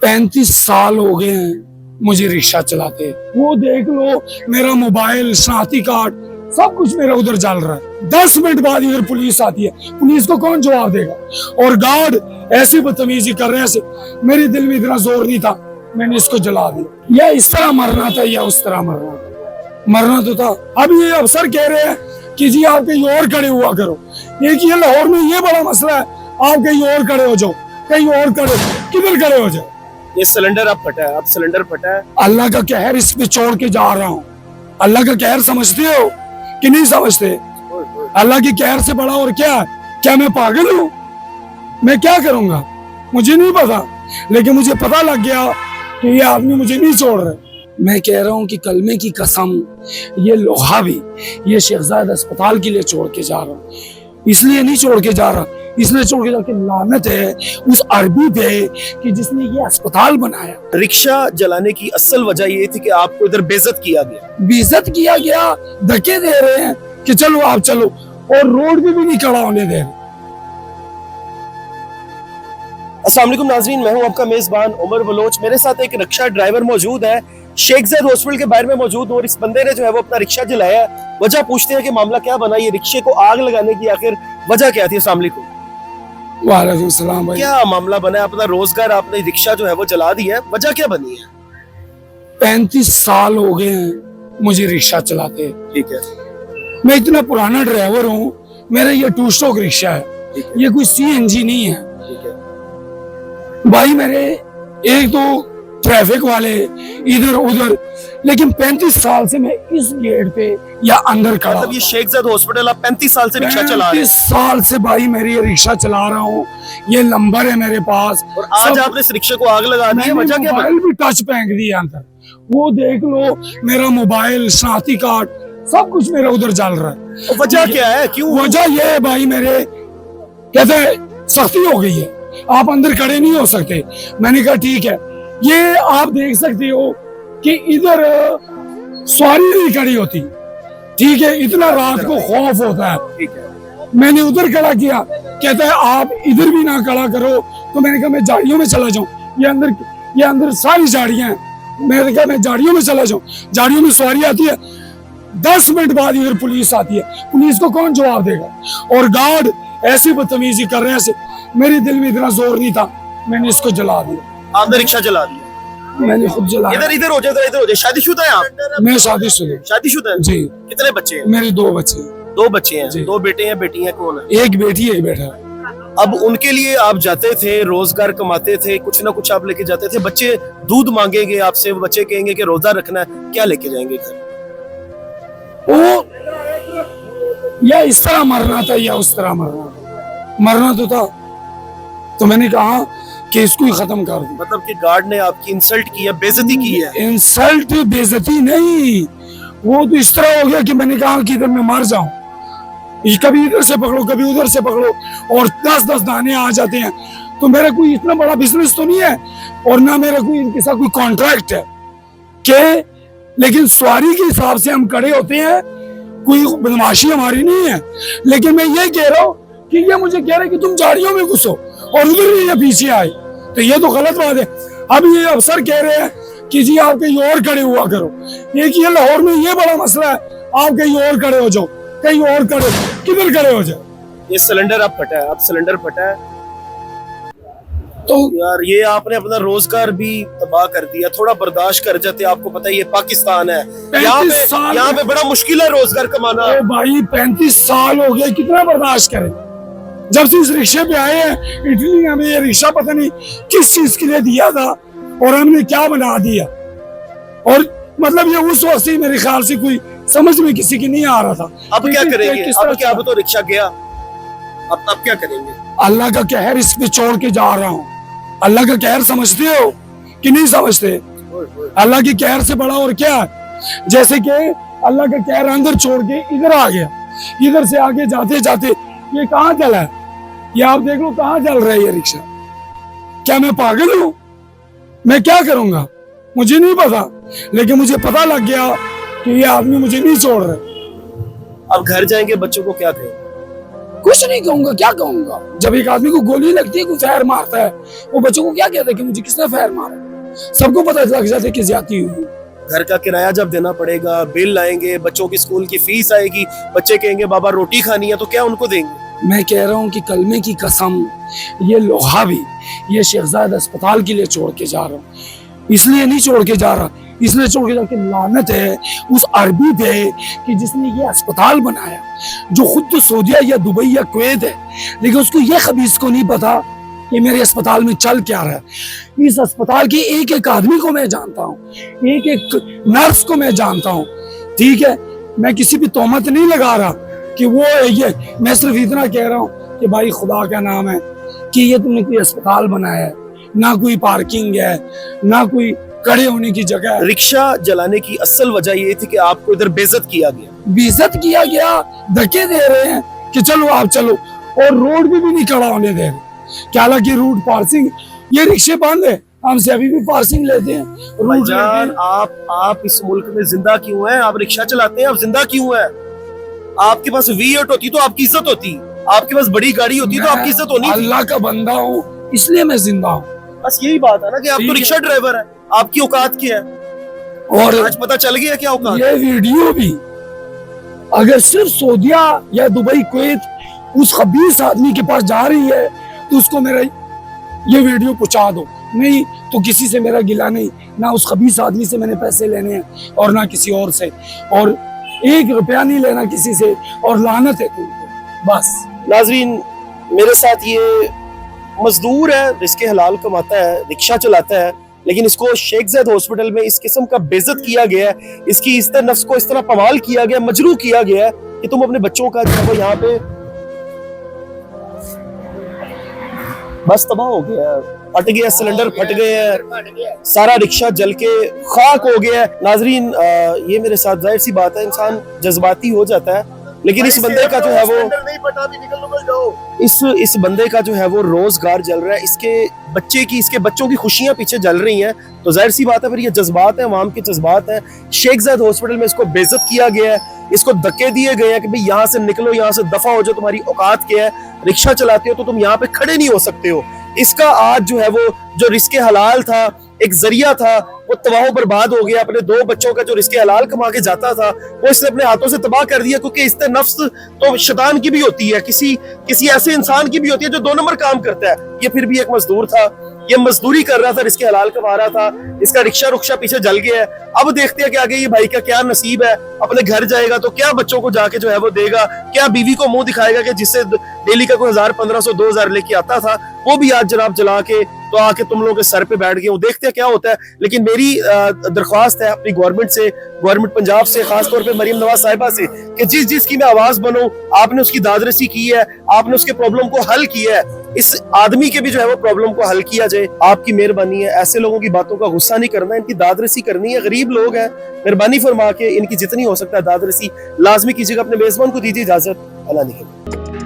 35 साल हो गए हैं मुझे रिक्शा चलाते। वो देख लो, मेरा मोबाइल, शनाख्ती कार्ड, सब कुछ मेरा उधर चल रहा है। 10 मिनट बाद इधर पुलिस आती है, पुलिस को कौन जवाब देगा? और गार्ड ऐसी बदतमीजी कर रहे हैं। मेरे दिल में इतना जोर नहीं था, मैंने इसको जला दिया। या इस तरह मरना था या उस तरह मरना था, मरना तो था। अब ये अफसर कह रहे हैं कि जी आप कहीं और खड़े हुआ करो। एक ये लाहौर में ये बड़ा मसला है, आप कहीं और खड़े हो जाओ, कहीं और खड़े, किधर खड़े हो जाओ? ये सिलेंडर अब फटा है, अब सिलेंडर फटा है। अल्लाह का कहर इस पे छोड़ के जा रहा हूँ। अल्लाह का कहर समझते हो कि नहीं समझते? अल्लाह की कहर से बड़ा और क्या? क्या मैं पागल हूँ? मैं क्या करूंगा मुझे नहीं पता, लेकिन मुझे पता लग गया कि ये आदमी मुझे नहीं छोड़ रहे। मैं कह रहा हूँ कि कलमे की कसम, ये लोहा भी ये शेखजाद अस्पताल के लिए छोड़ के जा रहा हूँ। इसलिए नहीं छोड़ के जा रहा, इसलिए छोड़ के जाके लानत है उस अरबी पे कि जिसने ये अस्पताल बनाया। रिक्शा जलाने की असल वजह ये थी कि आपको इधर बेइज्जत किया गया। बेइज्जत किया गया, धक्के दे रहे हैं कि चलो आप चलो, और रोड पे भी नहीं खड़ा होने दे रहे। अस्सलाम वालेकुम नाज़रीन, मैं हूं आपका मेजबान उमर बलोच। मेरे साथ एक रिक्शा ड्राइवर मौजूद है, शेखजाद हॉस्पिटल के बाहर में मौजूद हूं। और इस बंदे ने जो है वो अपना रिक्शा जलाया है। वजह पूछते हैं कि मामला क्या बना, ये रिक्शे को आग लगाने की आखिर वजह क्या थी? अस्सलाम वालेकुम। वालेकुम सलाम भाई। क्या मामला बना है? अपना रोजगार आपने रिक्शा जो है वो जला दिया है, वजह क्या बनी है? 35 साल हो गए हैं मुझे रिक्शा चलाते। ठीक है, मैं इतना पुराना ड्राइवर हूँ, मेरा ये 2 स्ट्रोक रिक्शा है, ये कोई CNG नहीं है। ठीक है। भाई मेरे एक तो ट्रैफिक वाले इधर उधर, लेकिन 35 साल से मैं इस गेट पे या अंदर खड़ा। मतलब ये शेखजाद हॉस्पिटल आप 35 साल से रिक्शा चला रहे 35 साल से भाई मेरी ये रिक्शा चला रहा हूँ, ये नंबर है मेरे पास। और आज आपने इस रिक्शे को आग लगा दी है, वजह क्या बनी? मोबाइल भी टच फेंक दिया अंदर। वो देख लो, मेरा मोबाइल, शनाख्ती कार्ड, सब कुछ मेरा उधर चल रहा है। वजह क्या है? क्यों? वजह ये है भाई, मेरे कहते सख्ती हो गई है, आप अंदर खड़े नहीं हो सकते। मैंने कहा ठीक है, ये आप देख सकते हो कि इधर सवारी नहीं खड़ी होती, ठीक है, इतना रात को खौफ होता है। ठीक है। मैंने उधर खड़ा किया, कहता है आप इधर भी ना खड़ा करो। तो मैंने कहा मैं झाड़ियों में चला जाऊं, ये अंदर सारी झाड़ियां हैं। मैंने कहा मैं झाड़ियों में चला जाऊं, झाड़ियों में सवारी आती है। 10 मिनट बाद इधर पुलिस आती है, पुलिस को कौन जवाब देगा? और गार्ड ऐसी बदतमीजी कर रहे हैं। मेरे दिल में इतना जोर नहीं था, मैंने इसको जला दिया। आपने रिक्शा जला दिया? मैंने खुद जलाया। इधर इधर हो जाए, इधर हो जाए। शादीशुदा है आप? मैं शादीशुदा। शादीशुदा है जी। कितने बच्चे हैं? मेरे 2 बच्चे। 2 बच्चे हैं। जी। 2 बेटे हैं, बेटी हैं? कौन है? एक बेटी एक बेटा। अब उनके लिए आप जाते थे, रोजगार कमाते थे, कुछ ना कुछ आप लेके जाते थे। बच्चे दूध मांगेंगे आपसे, बच्चे कहेंगे कि रोजा रखना है, क्या लेके जाएंगे घर? वो या इस तरह मरना था या उस तरह मरना था, मरना तो था। तो मैंने कहा कि इसको ही खत्म कर दो। मतलब कि गार्ड ने आपकी इंसल्ट की है, बेइज्जती की है? इंसल्ट बेइज्जती नहीं, वो तो इस तरह हो गया कि मैंने कहा कि इधर मैं मर जाऊं, ये कभी इधर से पकड़ो कभी उधर से पकड़ो, और 10-10 दाने आ जाते हैं। तो मेरा कोई इतना बड़ा बिजनेस तो नहीं है, और ना मेरा कोई इनके साथ कोई कॉन्ट्रैक्ट है के, लेकिन सवारी के हिसाब से हम खड़े होते हैं, कोई बदमाशी हमारी नहीं है। लेकिन मैं ये कह रहा हूँ कि ये मुझे कह रहे कि तुम झाड़ियों में घुसो और उधर भी ये पीछे आए, तो ये तो गलत बात है। अब ये अफसर कह रहे हैं कि जी आप कहीं और खड़े हुआ करो। एक ये लाहौर में ये बड़ा मसला है, आप कहीं और खड़े हो जाओ, कहीं और खड़े, किधर खड़े हो जाओ? ये सिलेंडर अब फटा है, अब सिलेंडर फटा है। तो यार ये आपने अपना रोजगार भी तबाह कर दिया। थोड़ा बर्दाश्त कर जाते, आपको पता है ये पाकिस्तान है, यहाँ पे बड़ा मुश्किल है रोजगार कमाना। भाई 35 साल हो गए, कितना बर्दाश्त करें? जब से इस रिक्शे पे आए हैं, इटली ने हमें ये रिक्शा पता नहीं किस चीज के लिए दिया था और हमने क्या बना दिया। और मतलब ये उस वक्त से मेरे ख्याल से कोई समझ में किसी की नहीं आ रहा था। अब क्या करेंगे? अब क्या, अब तो रिक्शा गया, अब क्या करेंगे? अल्लाह का कहर इस पे छोड़ के जा रहा हूँ। अल्लाह का कहर समझते हो कि नहीं समझते? अल्लाह की कहर से बड़ा और क्या है? जैसे कि अल्लाह का कहर अंदर छोड़ के इधर आ गया, इधर से आगे जाते जाते ये कहाँ चला है? ये आप देख लो कहाँ चल रहा है ये रिक्शा। क्या मैं पागल हूँ? मैं क्या करूंगा मुझे नहीं पता, लेकिन मुझे पता लग गया कि ये आदमी मुझे नहीं छोड़ रहे। अब घर जाएंगे, बच्चों को क्या कहेंगे? कुछ नहीं कहूंगा, क्या कहूंगा? जब एक आदमी को गोली लगती है, कोई फायर मारता है, वो बच्चों को क्या कहता है कि मुझे किसने फायर मारा? सबको पता लग जाता है कि ज्यादती हुई। घर का किराया जब देना पड़ेगा, बिल लाएंगे, बच्चों की स्कूल की फीस आएगी, बच्चे कहेंगे बाबा रोटी खानी है, तो क्या उनको देंगे? मैं कह रहा हूँ कि कलमे की कसम, ये लोहा भी ये शेखजाद अस्पताल के लिए छोड़ के जा रहा हूँ। इसलिए नहीं छोड़ के जा रहा, इसलिए छोड़ के जा के लानत है उस अरबी पे कि जिसने ये अस्पताल बनाया, जो खुद तो सऊदीया या दुबई या कुवैत है, लेकिन उसको ये खबीस को नहीं पता कि मेरे अस्पताल में चल क्या रहा है। इस अस्पताल के एक एक आदमी को मैं जानता हूँ, एक एक नर्स को मैं जानता हूँ, ठीक है? मैं किसी भी तोहमत नहीं लगा रहा कि वो ये, मैं सिर्फ इतना कह रहा हूँ कि भाई खुदा का नाम है कि ये तुमने कोई अस्पताल बनाया है, ना कोई पार्किंग है, ना कोई खड़े होने की जगह है। रिक्शा जलाने की असल वजह ये थी कि आपको इधर बेइज्जत किया गया। बेइज्जत किया गया, धक्के दे रहे हैं कि चलो आप चलो, और रोड भी नहीं खड़ा होने दे रहे। क्या हालांकि रूट पार्सिंग, ये रिक्शे बंद है, हमसे अभी भी पार्सिंग लेते हैं। भाईजान, आप इस मुल्क में जिंदा क्यों हैं? आप रिक्शा चलाते हैं, आप जिंदा क्यों हैं? आपके पास V8 होती तो आपकी इज्जत होती, आपके पास बड़ी गाड़ी होती तो आपकी इज्जत होनी। अल्लाह का बंदा हूँ, इसलिए मैं जिंदा हूँ। बस यही बात है ना कि आप तो रिक्शा ड्राइवर है, आपकी औकात क्या है? और आज पता चल गया क्या औकात। ये वीडियो भी अगर सिर्फ सऊदीया या दुबई कुवैत उस खबीस आदमी के पास जा रही है तो उसको मेरा ये वीडियो पहुंचा दो, नहीं तो किसी से मेरा गिला नहीं, ना उस खबीस आदमी से मैंने पैसे लेने हैं और ना किसी और से, और 1 रुपया नहीं लेना किसी से, और लानत है तुमको बस। नाजरीन, मेरे साथ ये मजदूर है, रिस्के हलाल कमाता है, रिक्शा चलाता है, लेकिन इसको शेख ज़ैद हॉस्पिटल में इस किस्म का बेइज्जत किया गया है, इसकी इस तरह नफ्स को इस तरह पमाल किया गया, मजरूह किया गया है कि तुम अपने बच्चों का जो है वो यहाँ पे बस तबाह हो गया, फट गया, सिलेंडर फट गए हैं, सारा रिक्शा जल के खाक हो गया है। नाजरीन, ये मेरे साथ जाहिर सी बात है, इंसान जज्बाती हो जाता है, लेकिन इस बंदे का जो है वो इस बंदे का जो है वो रोजगार जल रहा है, इसके बच्चों की खुशियां पीछे जल रही हैं, तो जाहिर सी बात है फिर ये जज्बात है, अवाम के जज्बात है। शेख ज़ैद हॉस्पिटल में इसको बेइज्जत किया गया है, इसको धक्के दिए गए हैं कि भाई यहाँ से निकलो, यहाँ से दफा हो जाओ, तुम्हारी औकात क्या है? रिक्शा चलाते हो तो तुम यहाँ पे खड़े नहीं हो सकते हो। इसका आज जो है वो जो रिस्के हलाल था, एक जरिया था, वो तबाह बर्बाद हो गया। अपने 2 बच्चों का जो रिस्के हलाल कमा के जाता था वो इसने अपने हाथों से तबाह कर दिया, क्योंकि इससे नफ्स तो शैतान की भी होती है, किसी ऐसे इंसान की भी होती है जो 2 नंबर काम करता है। ये फिर भी एक मजदूर था, ये मजदूरी कर रहा था, रिस्के हलाल कमा रहा था, इसका रिक्शा रुक्शा पीछे जल गया है। अब देखते हैं कि आगे ये भाई का क्या नसीब है, अपने घर जाएगा तो क्या बच्चों को जाके जो है वो देगा, क्या बीवी को मुंह दिखाएगा कि जिससे डेली का कोई 1000, 1500, 2000 लेके आता था, वो भी आज जनाब जला के तो आके तुम लोगों के सर पे बैठ गए। देखते हैं क्या होता है। लेकिन मेरी दरख्वास्त है अपनी गवर्नमेंट से, गवर्नमेंट पंजाब से, खासतौर पे मरीम नवाज साहिबा से, कि जिस की मैं आवाज बनूं, आपने उसकी दादरसी की है, आपने उसके प्रॉब्लम को हल किया है, इस आदमी के भी जो है वो प्रॉब्लम को हल किया जाए, आपकी मेहरबानी है। ऐसे लोगों की बातों का गुस्सा नहीं करना, इनकी दादरसी करनी है। गरीब लोग हैं, मेहरबानी फरमा के इनकी जितनी हो सकता है दादरसी लाजमी कीजिएगा। अपने मेजबान को दीजिए इजाजत। अल्लाह निगहबान।